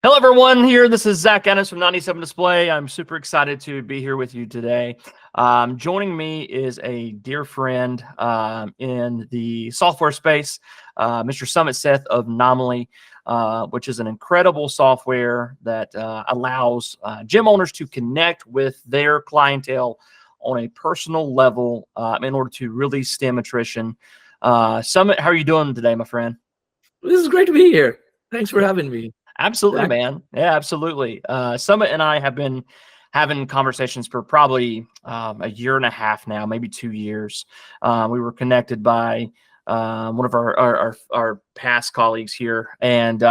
Hello, everyone. Here, this is Zach Ennis from 97 Display. I'm super excited to be here with you today. Joining me is a dear friend in the software space, Mr. Summit Seth of Naamly, which is an incredible software that allows gym owners to connect with their clientele on a personal level in order to really stem attrition. Summit, how are you doing today, my friend? This is great to be here. Thanks for having me, Absolutely, Zach. man. Yeah, absolutely. Summit and I have been having conversations for probably a year and a half now, maybe 2 years. We were connected by one of our past colleagues here, and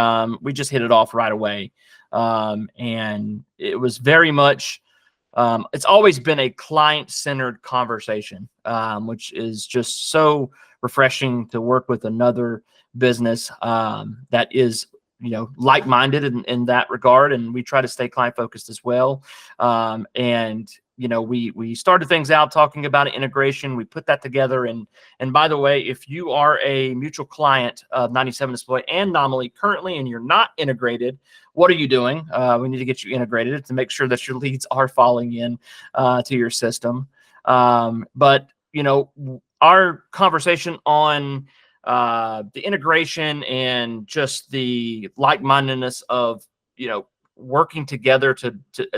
we just hit it off right away. And it was very much, it's always been a client-centered conversation, which is just so refreshing to work with another business that is like-minded in that regard, and we try to stay client focused as well. And we started things out talking about an integration. We put that together, and by the way, if you are a mutual client of 97 Display and Naamly currently and you're not integrated, what are you doing? We need to get you integrated to make sure that your leads are falling in to your system. But our conversation on the integration and just the like-mindedness of working together to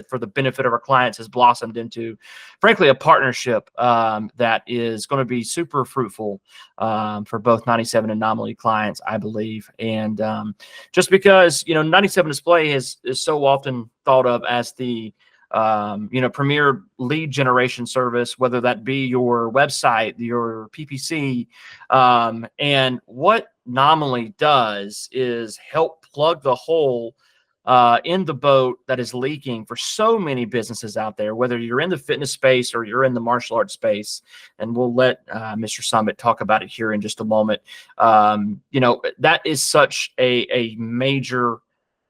for the benefit of our clients has blossomed into, frankly, a partnership that is going to be super fruitful for both 97 and Naamly clients, I believe. And just because 97 Display is so often thought of as the premier lead generation service, whether that be your website, your PPC. And what Naamly does is help plug the hole in the boat that is leaking for so many businesses out there, whether you're in the fitness space or you're in the martial arts space. And we'll let Mr. Summit talk about it here in just a moment. That is such a major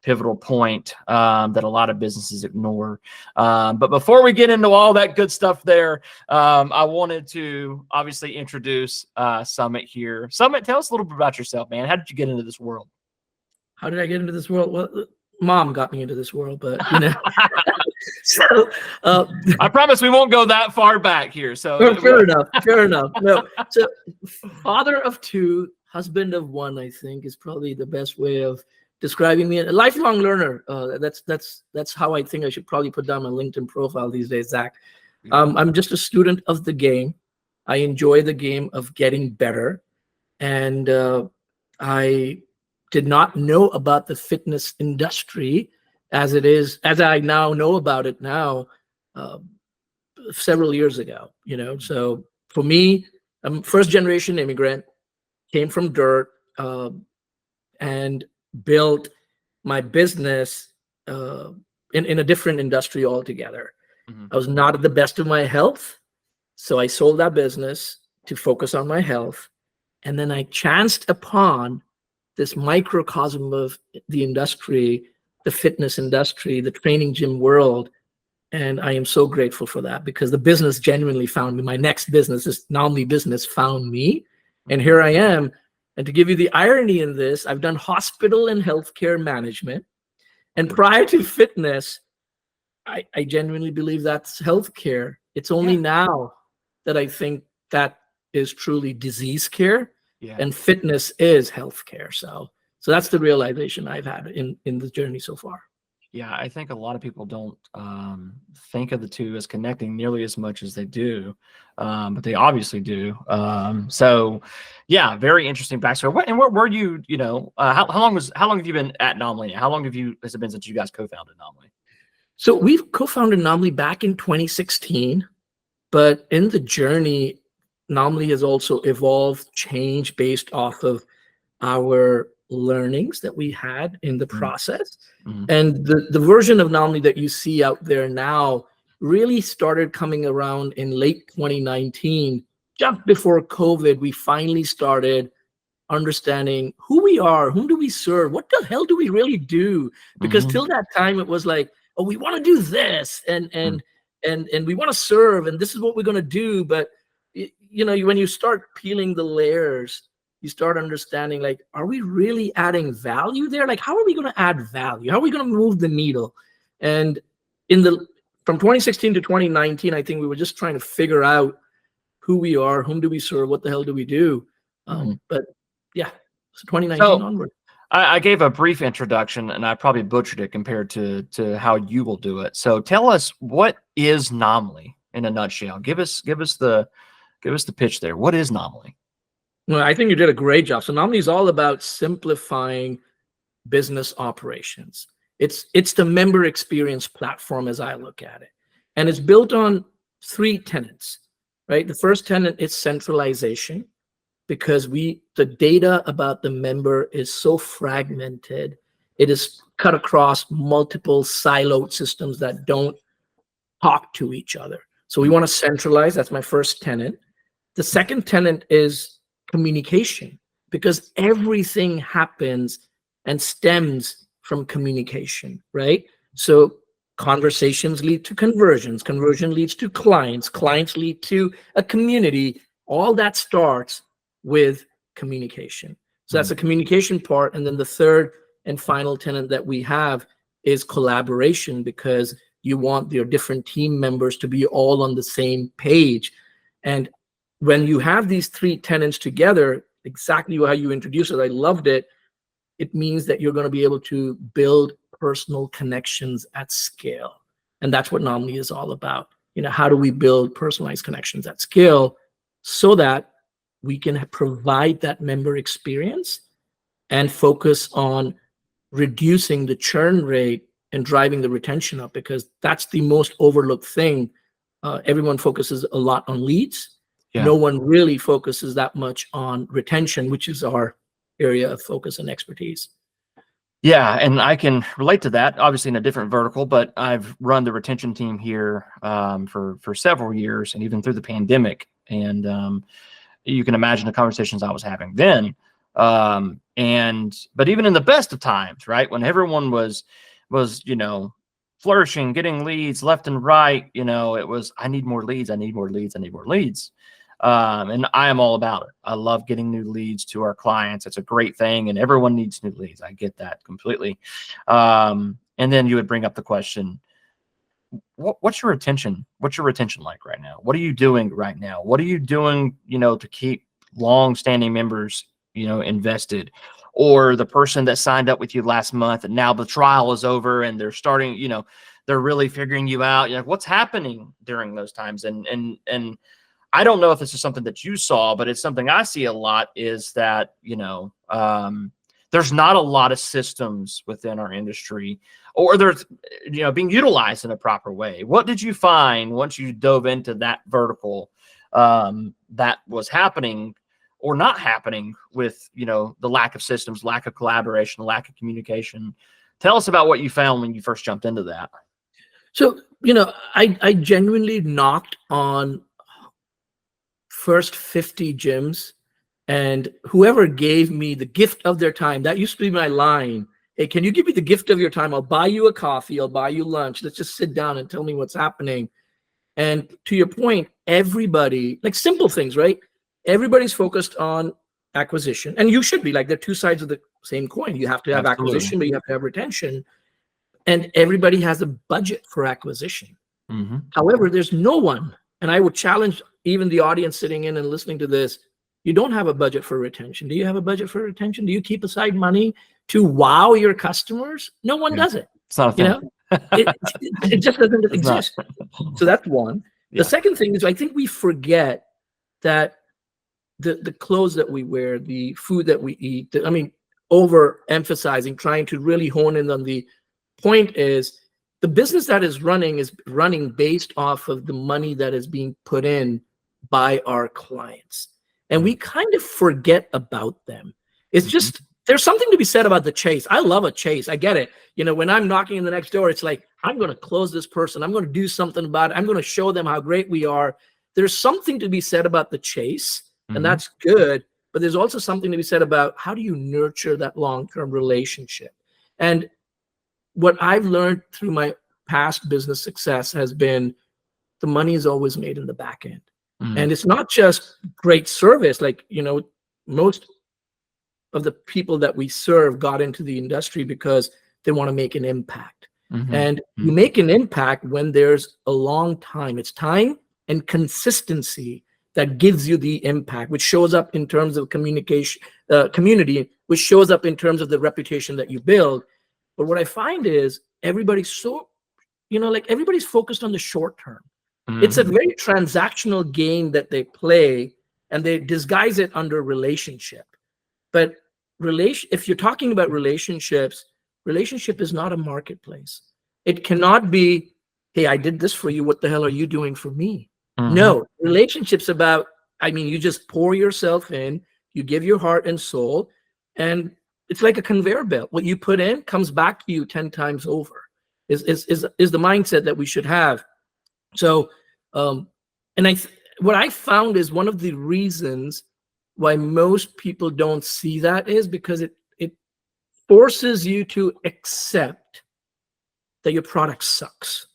pivotal point that a lot of businesses ignore. But before we get into all that good stuff there, I wanted to obviously introduce Summit here. Summit, tell us a little bit about yourself, man. How did you get into this world? How did I get into this world? Well, mom got me into this world, but so I promise we won't go that far back here. So fair enough. Fair enough. No, so father of two, husband of one, I think is probably the best way of describing me. A lifelong learner. That's how I think I should probably put down my LinkedIn profile these days, Zach. I'm just a student of the game. I enjoy the game of getting better, and I did not know about the fitness industry as I now know about it now, several years ago. So for me, I'm first generation immigrant, came from dirt, and built my business in a different industry altogether. Mhm. I was not at the best of my health, so I sold that business to focus on my health. And then I chanced upon this microcosm of the industry, the fitness industry, the training gym world. And I am so grateful for that, because the business genuinely found me. My next business, this Naamly business, found me. And here I am. And to give you the irony in this, I've done hospital and healthcare management. And prior to fitness, I genuinely believe that's healthcare. It's only now that I think that is truly disease care, and fitness is healthcare. So that's the realization I've had in the journey so far. Yeah, I think a lot of people don't think of the two as connecting nearly as much as they do, but they obviously do. So, yeah, very interesting backstory. Where were you? How long have you been at Naamly? How long has it been since you guys co-founded Naamly? So we've co-founded Naamly back in 2016, but in the journey, Naamly has also evolved, changed based off of our learnings that we had in the process. Mhm. And the version of Naamly that you see out there now really started coming around in late 2019. Just before COVID, we finally started understanding who we are, whom do we serve, what the hell do we really do? Because till that time, it was like, oh, we want to do this, and we want to serve, and this is what we're going to do. But when you start peeling the layers, you start understanding, like, are we really adding value there? Like, how are we going to add value? How are we going to move the needle? And from 2016 to 2019, I think we were just trying to figure out who we are, whom do we serve, what the hell do we do? But yeah, so 2019 onward. I gave a brief introduction, and I probably butchered it compared to how you will do it. So tell us, what is Naamly in a nutshell? Give us the pitch there. What is Naamly? Well, I think you did a great job. So Naamly is all about simplifying business operations. It's the member experience platform as I look at it. And it's built on 3 tenets, right? The first tenet is centralization, because the data about the member is so fragmented. It is cut across multiple siloed systems that don't talk to each other. So we want to centralize. That's my first tenet. The second tenet is communication, because everything happens and stems from communication, right? So conversations lead to conversions, conversion leads to clients, clients lead to a community. All that starts with communication. So that's the communication part. And then the third and final tenet that we have is collaboration, because you want your different team members to be all on the same page. And when you have these 3 tenets together, exactly how you introduced it, I loved it. It means that you're going to be able to build personal connections at scale. And that's what Naamly is all about. How do we build personalized connections at scale so that we can provide that member experience and focus on reducing the churn rate and driving the retention up, because that's the most overlooked thing. Everyone focuses a lot on leads. Yeah. No one really focuses that much on retention, which is our area of focus and expertise. Yeah, and I can relate to that, obviously in a different vertical, but I've run the retention team here for several years, and even through the pandemic. And you can imagine the conversations I was having then. But even in the best of times, right, when everyone was flourishing, getting leads left and right, it was, I need more leads, I need more leads, I need more leads. And I am all about it. I love getting new leads to our clients. It's a great thing, and everyone needs new leads. I get that completely. And then you would bring up the question, what's your retention? What's your retention like right now? What are you doing right now? What are you doing, to keep long-standing members, invested? Or the person that signed up with you last month and now the trial is over and they're starting, they're really figuring you out. What's happening during those times? And I don't know if this is something that you saw, but it's something I see a lot, is that, there's not a lot of systems within our industry, or there's, being utilized in a proper way. What did you find once you dove into that vertical that was happening or not happening with, the lack of systems, lack of collaboration, lack of communication? Tell us about what you found when you first jumped into that. So, I genuinely knocked on first 50 gyms, and whoever gave me the gift of their time, that used to be my line. Hey, can you give me the gift of your time? I'll buy you a coffee. I'll buy you lunch. Let's just sit down and tell me what's happening. And to your point, everybody, like simple things, right? Everybody's focused on acquisition, and you should be. Like, they're 2 sides of the same coin. You have to have acquisition, but you have to have retention. And everybody has a budget for acquisition. Mm-hmm. However, there's no one, and I would challenge even the audience sitting in and listening to this, you don't have a budget for retention. Do you have a budget for retention? Do you keep aside money to wow your customers? No one does it. It's not a thing. It just doesn't exist. So that's one. Yeah. The second thing is, I think we forget that the clothes that we wear, the food that we eat, overemphasizing, trying to really hone in on the point is, the business that is running based off of the money that is being put in by our clients. And we kind of forget about them. It's just, there's something to be said about the chase. I love a chase. I get it. When I'm knocking in the next door, it's like, I'm going to close this person. I'm going to do something about it. I'm going to show them how great we are. There's something to be said about the chase, and that's good. But there's also something to be said about, how do you nurture that long-term relationship? And what I've learned through my past business success has been, the money is always made in the back end. And it's not just great service. Like, most of the people that we serve got into the industry because they want to make an impact. And you make an impact when there's a long time. It's time and consistency that gives you the impact, which shows up in terms of communication, community, which shows up in terms of the reputation that you build. But what I find is everybody's so, like everybody's focused on the short term. It's a very transactional game that they play, and they disguise it under relationship. But if you're talking about relationships, relationship is not a marketplace. It cannot be, hey, I did this for you. What the hell are you doing for me? No, relationships about, you just pour yourself in, you give your heart and soul, and it's like a conveyor belt. What you put in comes back to you 10 times over is the mindset that we should have. So, what I found is one of the reasons why most people don't see that is because it forces you to accept that your product sucks.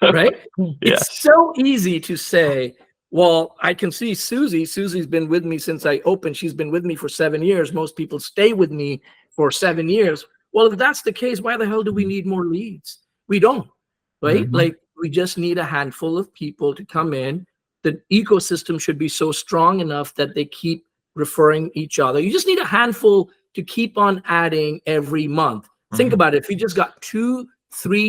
Right? Yes. It's so easy to say, well, I can see Susie's been with me since I opened. She's been with me for 7 years. Most people stay with me for 7 years. Well, if that's the case, why the hell do we need more leads? We don't, right? Like, we just need a handful of people to come in. The ecosystem should be so strong enough that they keep referring each other. You just need a handful to keep on adding every month. Think about it. If you just got 2-3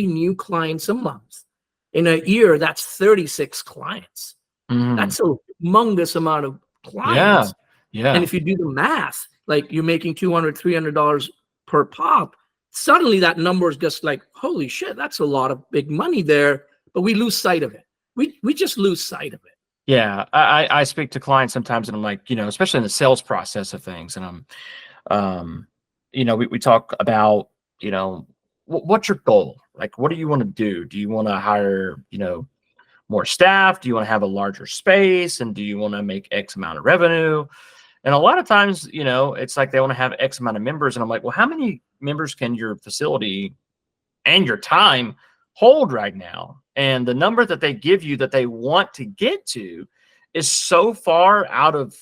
new clients a month in a year, that's 36 clients. That's a humongous amount of clients. Yeah. And if you do the math, like you're making $200, $300 per pop, suddenly that number is just like, holy shit, that's a lot of big money there. But we lose sight of it. We just lose sight of it. Yeah. I speak to clients sometimes, and I'm like, especially in the sales process of things, and I'm, we talk about, what's your goal? Like, what do you want to do? Do you want to hire, more staff? Do you want to have a larger space? And do you want to make X amount of revenue? And a lot of times, it's like they want to have X amount of members. And I'm like, well, how many members can your facility and your time hold right now? And the number that they give you that they want to get to is so far out of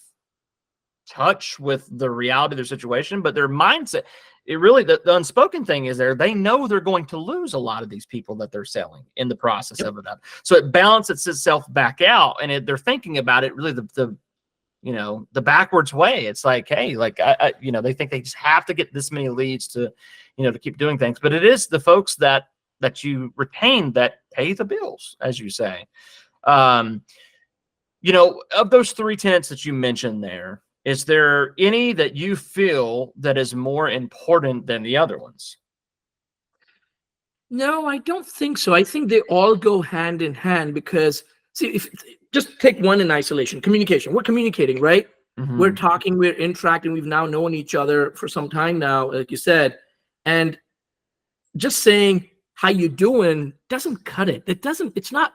touch with the reality of their situation, but their mindset, it really, the unspoken thing is they know they're going to lose a lot of these people that they're selling in the process of it. So it balances itself back out, and they're thinking about it really the backwards way. It's like, hey, like, they think they just have to get this many leads to, to keep doing things. But it is the folks that you retain that pay the bills, as you say. Of those 3 tenets that you mentioned there, is there any that you feel that is more important than the other ones? No, I don't think so. I think they all go hand in hand because, see, if just take one in isolation, communication. We're communicating, right? We're talking, we're interacting. We've now known each other for some time now, like you said. And just saying, how you doing doesn't cut it. It's not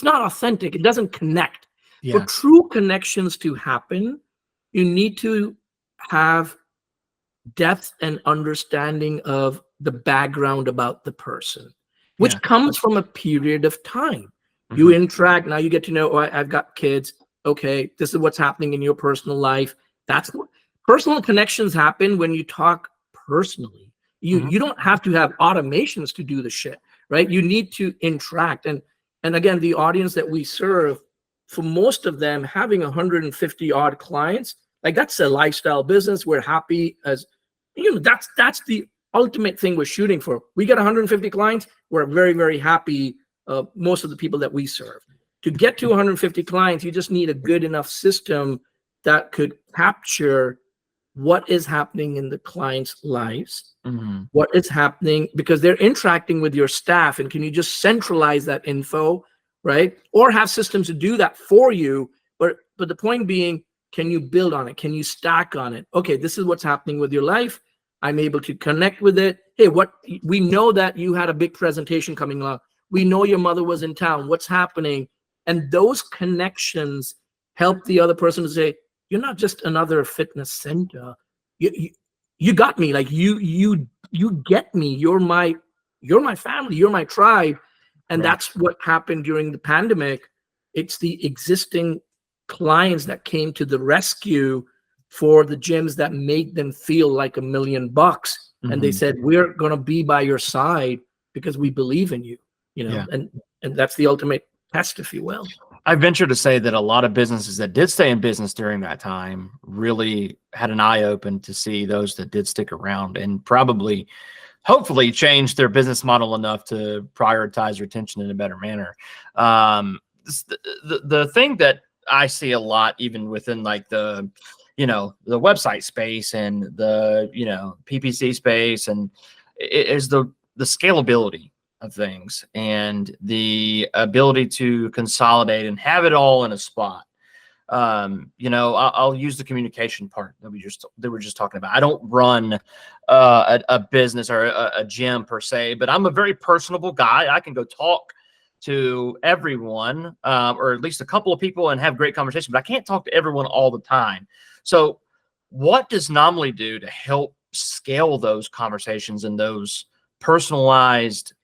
authentic. It doesn't connect. Yeah. For true connections to happen, you need to have depth and understanding of the background about the person, which comes from a period of time. You interact, now you get to know, oh, I've got kids. Okay, this is what's happening in your personal life. Personal connections happen when you talk personally. You don't have to have automations to do the shit, right? You need to interact. And again, the audience that we serve, for most of them, having 150 odd clients, like, that's a lifestyle business. We're happy as, that's the ultimate thing we're shooting for. We get 150 clients. We're very, very happy. Most of the people that we serve. To get to 150 clients, you just need a good enough system that could capture what is happening in the clients' lives, what is happening, because they're interacting with your staff, and can you just centralize that info, right? Or have systems to do that for you. But the point being, can you build on it? Can you stack on it? Okay, this is what's happening with your life. I'm able to connect with it. Hey, we know that you had a big presentation coming along. We know your mother was in town. What's happening? And those connections help the other person to say, you're not just another fitness center. You got me. Like, you get me. You're my family. You're my tribe. And that's what happened during the pandemic. It's the existing clients that came to the rescue for the gyms that made them feel like $1 million. And they said, we're going to be by your side because we believe in you, Yeah. and that's the ultimate test, if you will. I venture to say that a lot of businesses that did stay in business during that time really had an eye open to see those that did stick around, and probably, hopefully, changed their business model enough to prioritize retention in a better manner. The thing that I see a lot, even within like the website space and the, PPC space, and is the scalability of things and the ability to consolidate and have it all in a spot. I'll use the communication part that we were just talking about. I don't run a business or a gym per se, but I'm a very personable guy. I can go talk to everyone, or at least a couple of people, and have great conversation, but I can't talk to everyone all the time. So what does Naamly do to help scale those conversations and those personalized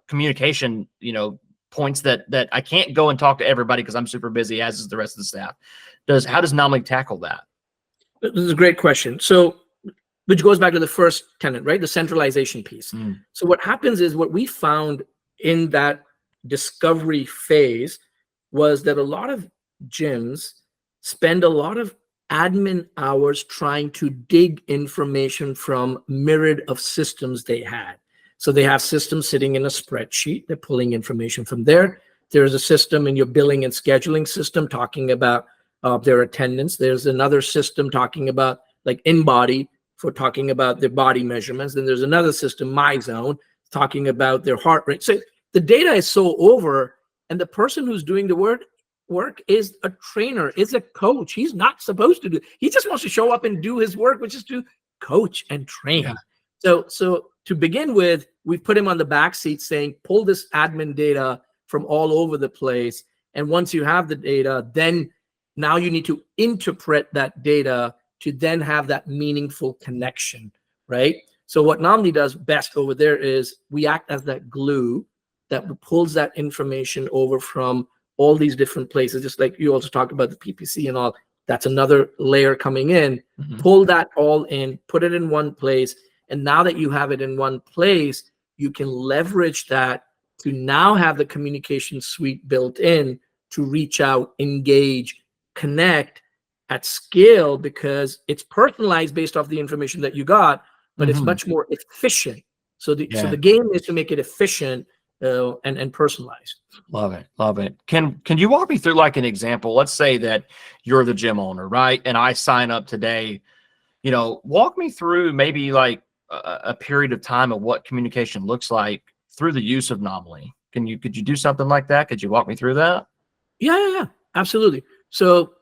communication, points that I can't go and talk to everybody because I'm super busy, as is the rest of the staff? How does Naamly tackle that? This is a great question. So, which goes back to the first tenet, right? The centralization piece. So what happens is, what we found in that discovery phase was that a lot of gyms spend a lot of admin hours trying to dig information from myriad of systems they had. So they have systems sitting in a spreadsheet. They're pulling information from there. There's a system in your billing and scheduling system talking about their attendance. There's another system talking about like InBody for talking about their body measurements. Then there's another system, MyZone, talking about their heart rate. So the data is so over, and the person who's doing the work is a trainer, is a coach. He's not supposed to do. He just wants to show up and do his work, which is to coach and train. Yeah. So to begin with, we put him on the back seat saying, pull this admin data from all over the place. And once you have the data, then now you need to interpret that data to then have that meaningful connection, right? So what Naamly does best over there is we act as that glue that pulls that information over from all these different places, just like you also talked about the PPC and all. That's another layer coming in. Pull that all in, put it in one place. And now that you have it in one place, you can leverage that to now have the communication suite built in to reach out, engage, connect at scale, because it's personalized based off the information that you got, but it's much more efficient. So the game is to make it efficient and personalized. Love it. Love it. Can you walk me through like an example? Let's say that you're the gym owner, right? And I sign up today. Walk me through maybe like a period of time of what communication looks like through the use of Naamly. Could you do something like that? Could you walk me through that? Yeah, absolutely. So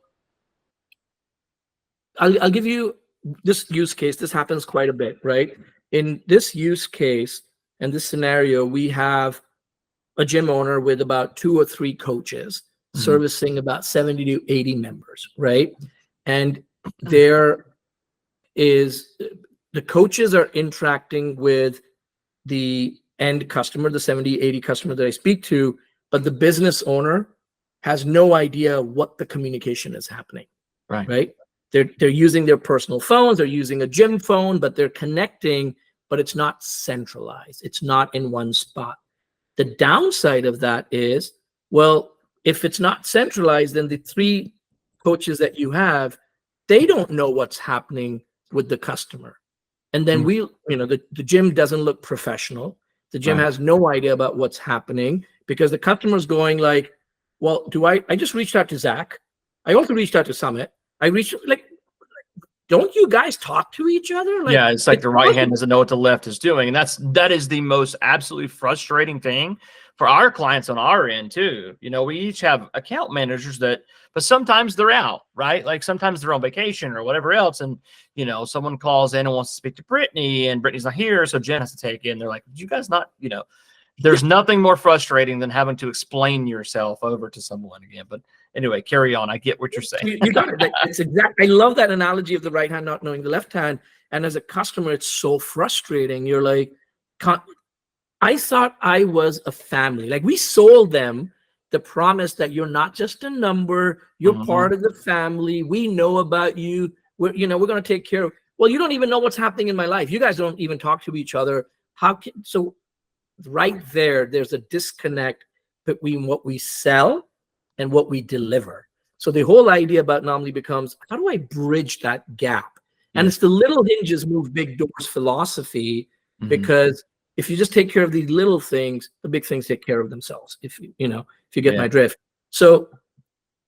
I'll give you this use case. This happens quite a bit, right? In this use case and this scenario, we have a gym owner with about 2 or 3 coaches servicing about 70 to 80 members, right? And the coaches are interacting with the end customer, the 70, 80 customer that I speak to, but the business owner has no idea what the communication is happening, right? They're using their personal phones, they're using a gym phone, but they're connecting, but it's not centralized. It's not in one spot. The downside of that is, well, if it's not centralized, then the 3 coaches that you have, they don't know what's happening with the customer. And then the gym doesn't look professional. The gym has no idea about what's happening because the customer's going like, well, I just reached out to Zach. I also reached out to Summit. Don't you guys talk to each other? It's like the right hand doesn't know what the left is doing. And that is the most absolutely frustrating thing for our clients on our end too. We each have account managers but sometimes they're out, right? Like sometimes they're on vacation or whatever else. And, someone calls in and wants to speak to Brittany and Brittany's not here. So Jen has to take it. And they're like, did you guys not, there's nothing more frustrating than having to explain yourself over to someone again. But anyway, carry on. I get what you're saying. You got it. It's I love that analogy of the right hand not knowing the left hand. And as a customer, it's so frustrating. You're like, I thought I was a family. Like we sold them the promise that you're not just a number, you're Mhm. part of the family. We know about you. We're going to take care of. Well, you don't even know what's happening in my life. You guys don't even talk to each other. So right there's a disconnect between what we sell and what we deliver. So the whole idea about Naamly becomes, how do I bridge that gap? And Yeah. it's the little hinges move big doors philosophy, Mhm. because if you just take care of these little things, the big things take care of themselves. If you get Yeah. my drift. So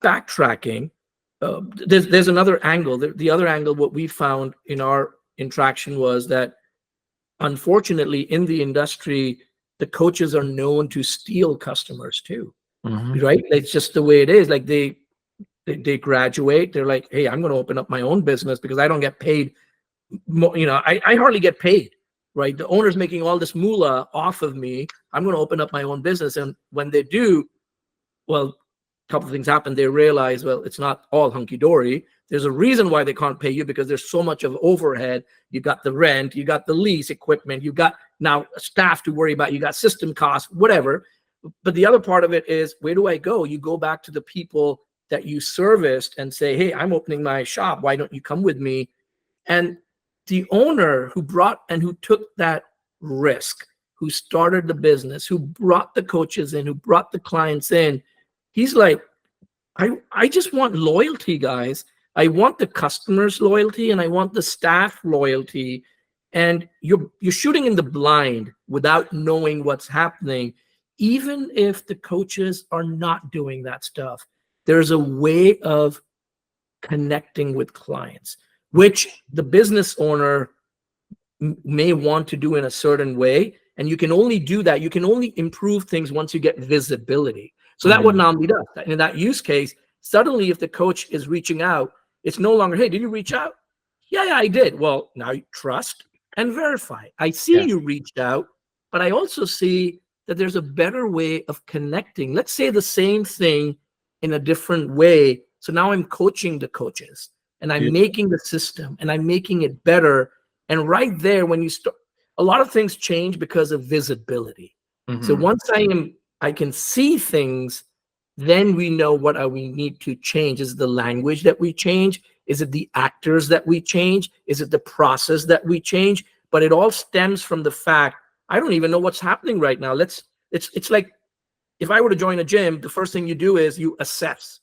backtracking, there's another angle. The other angle, what we found in our interaction was that, unfortunately, in the industry, the coaches are known to steal customers too, Mhm. right? It's just the way it is. Like they graduate, they're like, hey, I'm going to open up my own business because I don't get paid. I hardly get paid, right? The owner's making all this moolah off of me. I'm going to open up my own business. And when they do, well, a couple of things happen. They realize, well, it's not all hunky-dory. There's a reason why they can't pay you, because there's so much of overhead. You got the rent, you got the lease equipment, you got now staff to worry about, you got system costs, whatever. But the other part of it is, where do I go? You go back to the people that you serviced and say, hey, I'm opening my shop. Why don't you come with me? And the owner who took that risk, who started the business, who brought the coaches in, who brought the clients in, he's like, I just want loyalty, guys. I want the customers' loyalty and I want the staff loyalty. And you're shooting in the blind without knowing what's happening. Even if the coaches are not doing that stuff, there's a way of connecting with clients, which the business owner may want to do in a certain way. And you can only do that. You can only improve things once you get visibility. So that's what Naamly does. In that use case, suddenly if the coach is reaching out, it's no longer, hey, did you reach out? Yeah, I did. Well, now you trust and verify. I see Yeah. you reached out, but I also see that there's a better way of connecting. Let's say the same thing in a different way. So now I'm coaching the coaches and I'm Beautiful. making the system and I'm making it better. And right there, when you start, a lot of things change because of visibility. So Mhm. once I can see things, then we know what we need to change. Is it the language that we change? Is it the actors that we change? Is it the process that we change? But it all stems from the fact, I don't even know what's happening right now. It's like, if I were to join a gym, the first thing you do is you assess.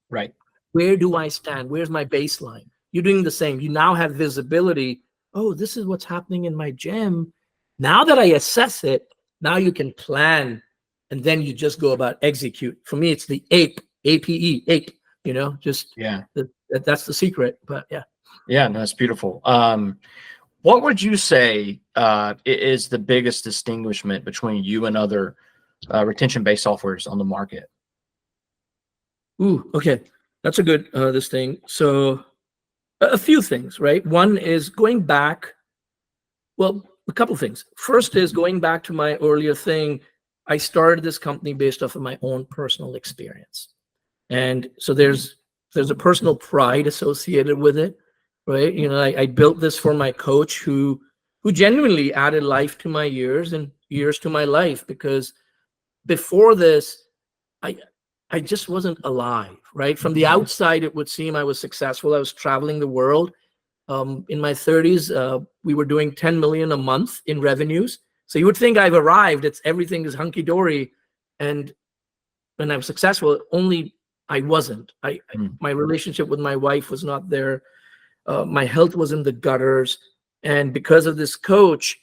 Right. Where do I stand? Where's my baseline? You're doing the same. You now have visibility. Oh, this is what's happening in my gym. Now that I assess it, now you can plan, and then you just go about execute. For me, it's the APE, ape. Just Yeah. that's the secret. But yeah. Yeah. No, that's beautiful. What would you say is the biggest distinguishment between you and other retention-based softwares on the market? Ooh, okay. That's a good this thing. So a few things, right? One is going back. Well, a couple of things. First is going back to my earlier thing. I started this company based off of my own personal experience. And so there's a personal pride associated with it, right? I built this for my coach who genuinely added life to my years and years to my life, because before this, I just wasn't alive, right? From the outside, it would seem I was successful. I was traveling the world. In my 30s, we were doing 10 million a month in revenues. So you would think I've arrived. Everything is hunky dory. And when I was successful, only I wasn't. My relationship with my wife was not there. My health was in the gutters. And because of this coach,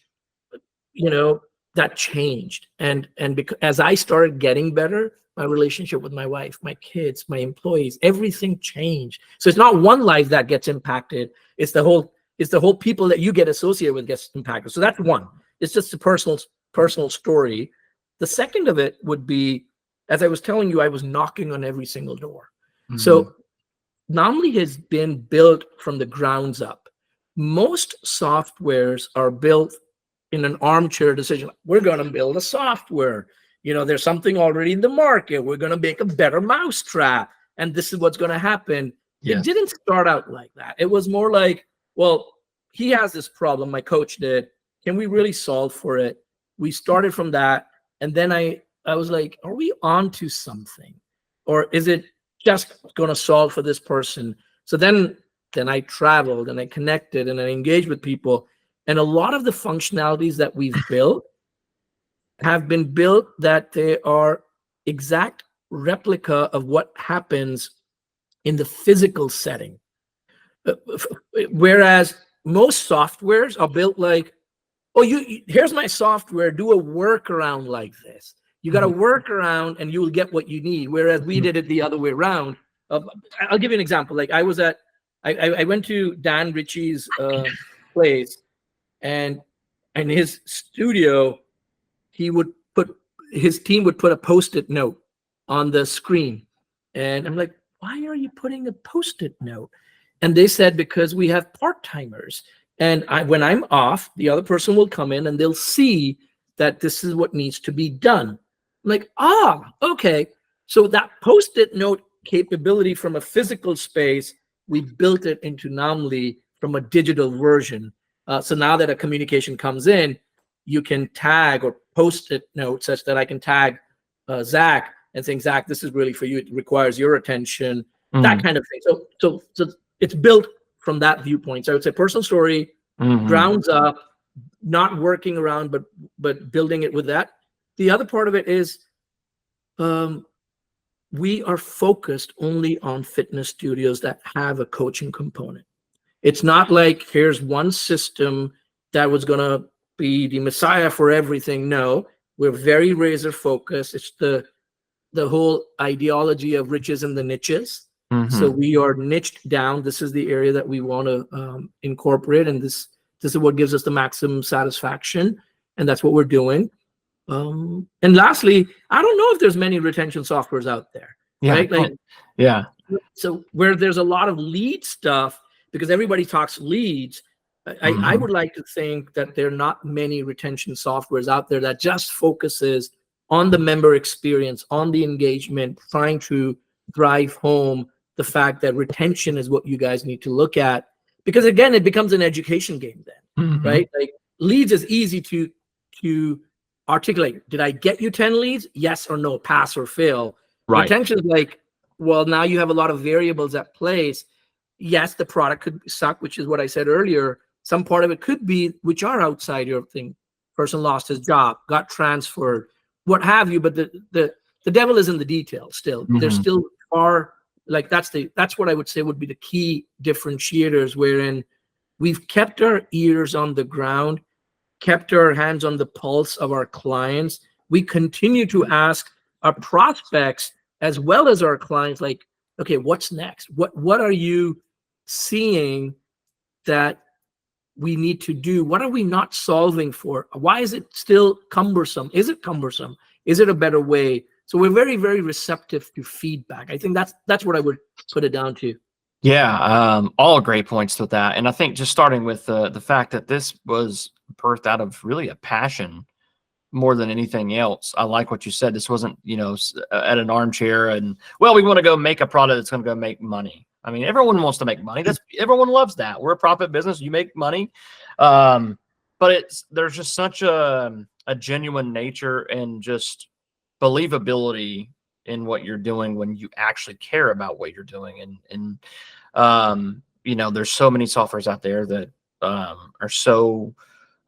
that changed. And because as I started getting better, my relationship with my wife, my kids, my employees, everything changed. So it's not one life that gets impacted. It's the whole people that you get associated with gets impacted. So that's one. It's just a personal story. The second of it would be, as I was telling you, I was knocking on every single door. Mhm. So Naamly has been built from the grounds up. Most softwares are built in an armchair decision. We're going to build a software. There's something already in the market. We're going to make a better mousetrap, and this is what's going to happen. Yes. It didn't start out like that. It was more like, well, he has this problem. My coach did. Can we really solve for it? We started from that, and then I I was like, are we on to something? Or is it just going to solve for this person? So then I traveled and I connected and I engaged with people. And a lot of the functionalities that we've built have been built that they are exact replica of what happens in the physical setting. Whereas most softwares are built like, oh, here's my software, do a workaround like this. You got to work around and you will get what you need. Whereas we did it the other way around. I'll give you an example. Like I went to Dan Ritchie's place, and in his studio, his team would put a Post-it note on the screen. And I'm like, why are you putting a Post-it note? And they said, because we have part-timers. And when I'm off, the other person will come in and they'll see that this is what needs to be done. I'm like, okay. So that Post-it note capability from a physical space, we built it into Naamly from a digital version. So now that a communication comes in, you can tag or Post-it note such that I can tag Zach and saying, Zach, this is really for you. It requires your attention, that kind of thing. So it's built from that viewpoint. So I would say personal story, grounds up, not working around, but building it with that. The other part of it is we are focused only on fitness studios that have a coaching component. It's not like here's one system that was going to be the messiah for everything. No, we're very razor focused. It's the whole ideology of riches in the niches. So we are niched down. This is the area that we want to incorporate, and this is what gives us the maximum satisfaction, and that's what we're doing. And lastly, I don't know if there's many retention softwares out there, right? Like, so where there's a lot of lead stuff, because everybody talks leads, I would like to think that there are not many retention softwares out there that just focuses on the member experience, on the engagement, trying to drive home the fact that retention is what you guys need to look at. Because again, it becomes an education game then, right? Like leads is easy to articulate. Did I get you 10 leads? Yes or no, pass or fail. Right. Retention is like, well, now you have a lot of variables at place. Yes, the product could suck, which is what I said earlier. Some part of it could be, which are outside your thing. Person lost his job, got transferred, what have you. But the devil is in the details still. There's still far, like that's what I would say would be the key differentiators, wherein we've kept our ears on the ground, kept our hands on the pulse of our clients. We continue to ask our prospects as well as our clients, like, okay, what's next? What are you seeing that we need to do? What are we not solving for? Why is it still cumbersome? Is it cumbersome? Is it a better way? So we're very, very receptive to feedback. I think that's what I would put it down to. Yeah, all great points with that. And I think just starting with the fact that this was birthed out of really a passion more than anything else. I like what you said. This wasn't, at an armchair and, well, we want to go make a product that's going to go make money. I mean, everyone wants to make money. Everyone loves that. We're a profit business. You make money. But there's just such a genuine nature and just believability in what you're doing when you actually care about what you're doing. And there's so many softwares out there that are so,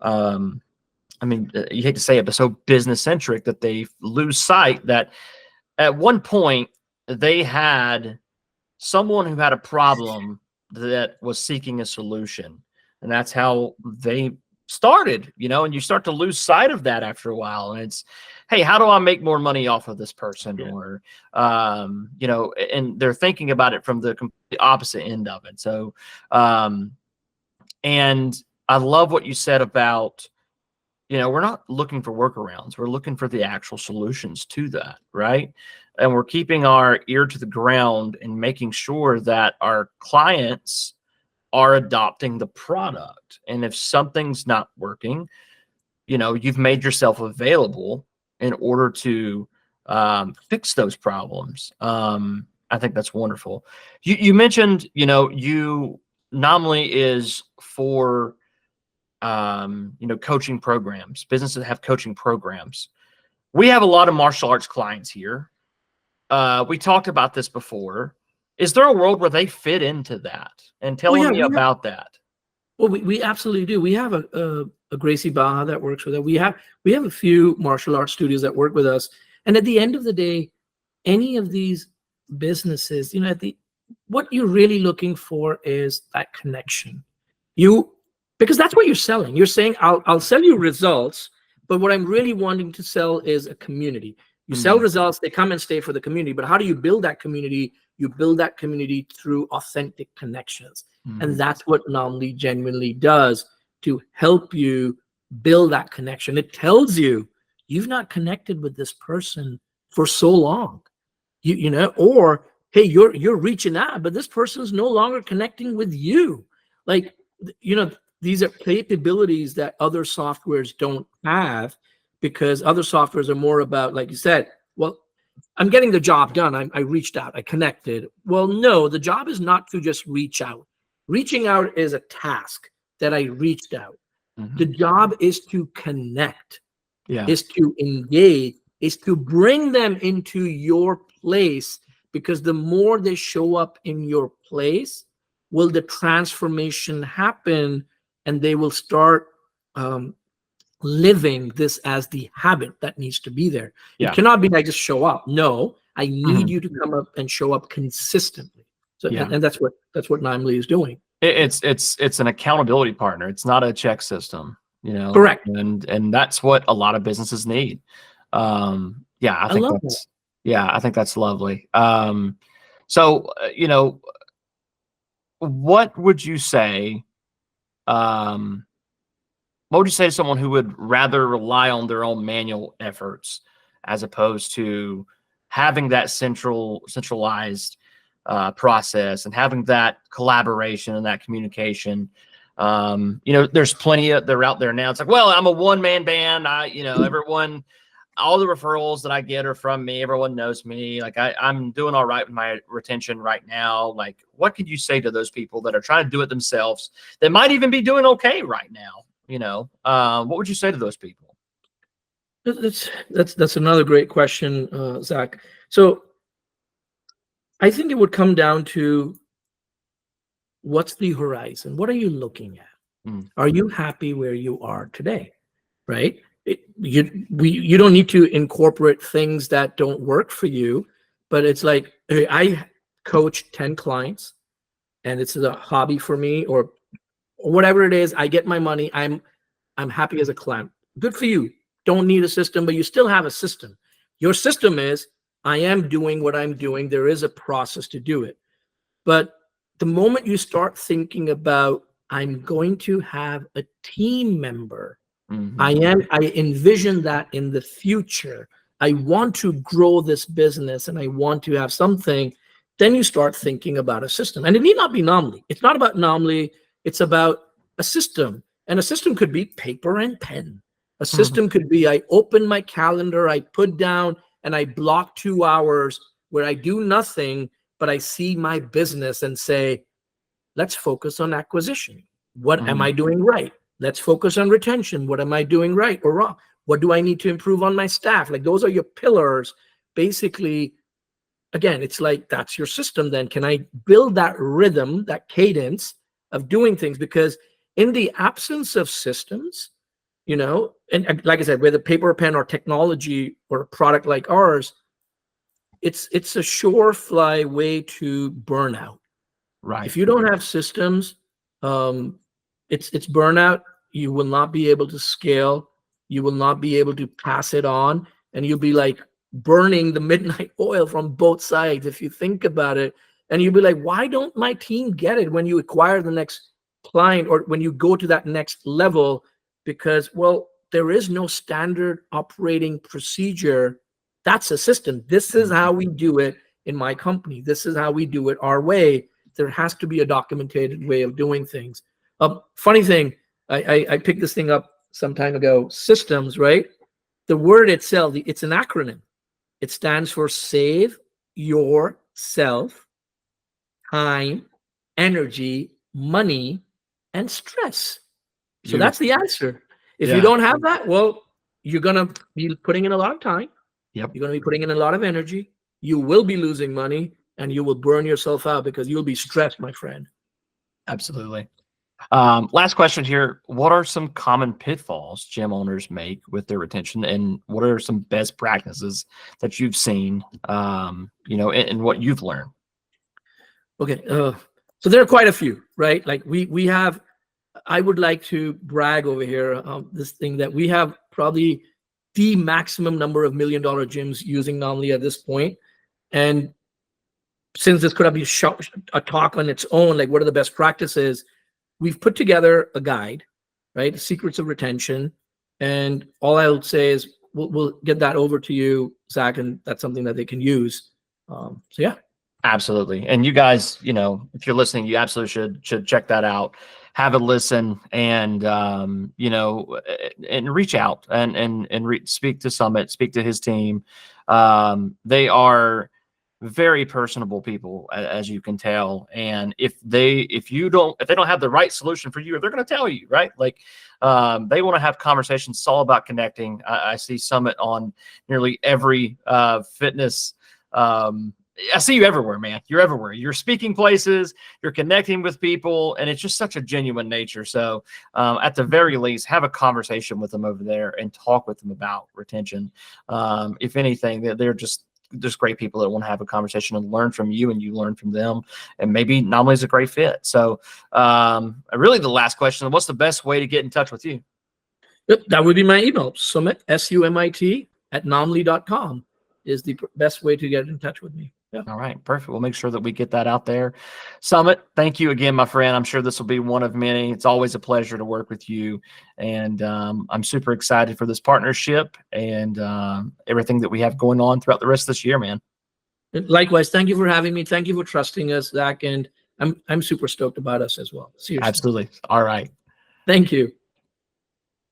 I mean, you hate to say it, but so business centric that they lose sight that at one point they had someone who had a problem that was seeking a solution. And that's how they started, and you start to lose sight of that after a while. And it's, hey, how do I make more money off of this person? Yeah. Or, and they're thinking about it from the complete opposite end of it. So, and I love what you said about, we're not looking for workarounds. We're looking for the actual solutions to that, right? And we're keeping our ear to the ground and making sure that our clients are adopting the product. And if something's not working, you've made yourself available in order to fix those problems. I think that's wonderful. You mentioned, Naamly is for coaching programs, businesses that have coaching programs. we have a lot of martial arts clients here. We talked about this before. Is there a world where they fit into that? And tell me about that. Well, we absolutely do. We have a Gracie Baja that works with us. We have a few martial arts studios that work with us. And at the end of the day, any of these businesses, you know, what you're really looking for is that connection. Because that's what you're selling. You're saying, I'll sell you results, but what I'm really wanting to sell is a community. You sell results, they come and stay for the community. But how do you build that community? You build that community through authentic connections. And that's what Naamly genuinely does to help you build that connection. It tells you you've not connected with this person for so long, you know, or hey, you're reaching out, but this person is no longer connecting with you. Like, you know, these are capabilities that other softwares don't have, because other softwares are more about, like you said, well, I'm getting the job done. I reached out, I connected. Well, no, the job is not to just reach out. Reaching out is a task that I reached out. The job is to connect, is to engage, is to bring them into your place, because the more they show up in your place, will the transformation happen, and they will start living this as the habit that needs to be there. It cannot be like just show up. No, I need you to come up and show up consistently. So and that's what Naamly is doing. It's an accountability partner. It's not a check system, you know. Correct. And that's what a lot of businesses need. I think that's lovely. So you know, what would you say? What would you say to someone who would rather rely on their own manual efforts as opposed to having that centralized process and having that collaboration and that communication? You know, there's plenty of, they're out there now. It's like, well, I'm a one-man band. Everyone, all the referrals that I get are from me. Everyone knows me. Like I'm doing all right with my retention right now. Like, what could you say to those people that are trying to do it themselves that might even be doing okay right now? You know, what would you say to those people? That's another great question, Zach. So I think it would come down to, what's the horizon? What are you looking at? Are you happy where you are today? Right? You don't need to incorporate things that don't work for you, but it's like, hey, I coach 10 clients and it's a hobby for me, or whatever it is. I get my money. I'm happy as a client. Good for you. Don't need a system, but you still have a system. Your system is, I am doing what I'm doing. There is a process to do it. But the moment you start thinking about, I'm going to have a team member, I envision that in the future, I want to grow this business and I want to have something, then you start thinking about a system. And it need not be Naamly. It's not about Naamly. It's about a system. And a system could be paper and pen. A system could be, I open my calendar, I put down and I block 2 hours where I do nothing, but I see my business and say, let's focus on acquisition. What am I doing right? Let's focus on retention. What am I doing right or wrong? What do I need to improve on my staff? Like, those are your pillars. Basically, again, it's like, that's your system. Then can I build that rhythm, that cadence of doing things? Because in the absence of systems, you know, and like I said, whether paper, pen, or technology, or a product like ours, it's a surefly way to burnout. Right. If you don't have systems, it's burnout. You will not be able to scale. You will not be able to pass it on, and you'll be like burning the midnight oil from both sides if you think about it. And you'll be like, why don't my team get it when you acquire the next client or when you go to that next level? Because, well, there is no standard operating procedure. That's a system. This is how we do it in my company. This is how we do it our way. There has to be a documented way of doing things. Funny thing, I picked this thing up some time ago. Systems, right? The word itself, it's an acronym. It stands for Save Yourself Time, Energy, Money, and Stress. So that's the answer. If you don't have that, well, you're going to be putting in a lot of time. Yep. You're going to be putting in a lot of energy. You will be losing money, and you will burn yourself out because you'll be stressed, my friend. Absolutely. Last question here. What are some common pitfalls gym owners make with their retention, and what are some best practices that you've seen, and what you've learned? Okay. So there are quite a few, right? Like we have, I would like to brag over here, this thing that we have probably the maximum number of $1 million gyms using Naamly at this point. And since this could have been a talk on its own, like what are the best practices, we've put together a guide, right? Secrets of retention. And all I would say is we'll get that over to you, Zach, and that's something that they can use. So yeah. Absolutely. And you guys, if you're listening, you absolutely should check that out, have a listen, and, and reach out and speak to Summit, speak to his team. They are very personable people, as you can tell. And if they don't have the right solution for you, they're going to tell you, right? Like, they want to have conversations. It's all about connecting. I see Summit on nearly every fitness, I see you everywhere, man. You're everywhere. You're speaking places, you're connecting with people, and it's just such a genuine nature. So at the very least, have a conversation with them over there and talk with them about retention. If anything, they're just great people that want to have a conversation and learn from you, and you learn from them. And maybe Naamly is a great fit. So really the last question, what's the best way to get in touch with you? Yep, that would be my email, Sumit, SUMIT, @naamly.com is the best way to get in touch with me. Yeah. All right, perfect. We'll make sure that we get that out there. Summit, thank you again, my friend. I'm sure this will be one of many. It's always a pleasure to work with you. And I'm super excited for this partnership and everything that we have going on throughout the rest of this year, man. Likewise, thank you for having me. Thank you for trusting us, Zach. And I'm super stoked about us as well. Seriously. Absolutely. All right. Thank you.